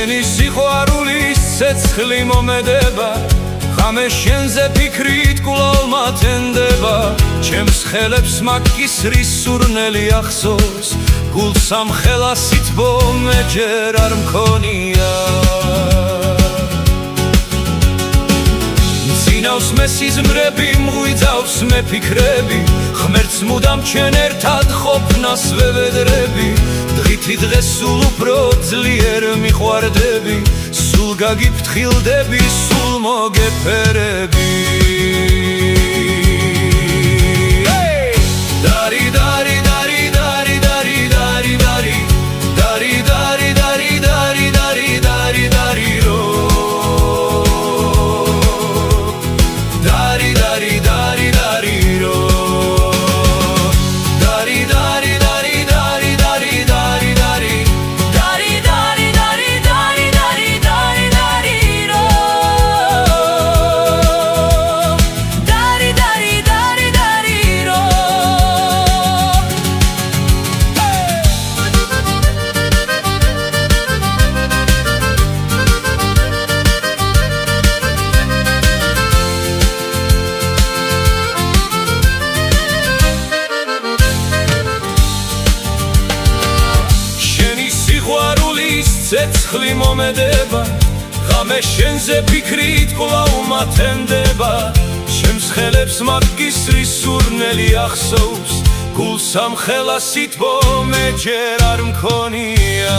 შენი სიყვარულის ცეცხლი მომედება ღამე შენზე ფიქრით კვლავ მათენდება ჩემს ხელებს მაგისრის სურნელი ახსოვს გულს ამ ხელასით ბომე ჯერ არ მქონია მძინავს მე სიზმრები მღვიძავს მე ფიქრები ღმერთს მუდამ ჩვენ ერთად ყოფნას ვევედრები დღითი დღეს სულ უფრო ძლიერ მიყვარდები სულ გაგიფრთხილდები სულ მოგეფერები დარი დარი დარი დარი დარი დარი დარი დარი დარი დარი დარი დარი დარი დარი რო დარი დარი დარი დარი რო დარი დარი დარი დარი დარი დარი დარი დარი დარი დარი დარი დარი დარი დარი რო დარი დარი დარი დარი რო ცეცხლი მომედება ღამე შენზე ფიქრით კვლავ მათენდება ჩემს ხელებს მაგისრის სურნელი ახსოვს გულს ამ ხელასით ბომე ჯერ არ მქონია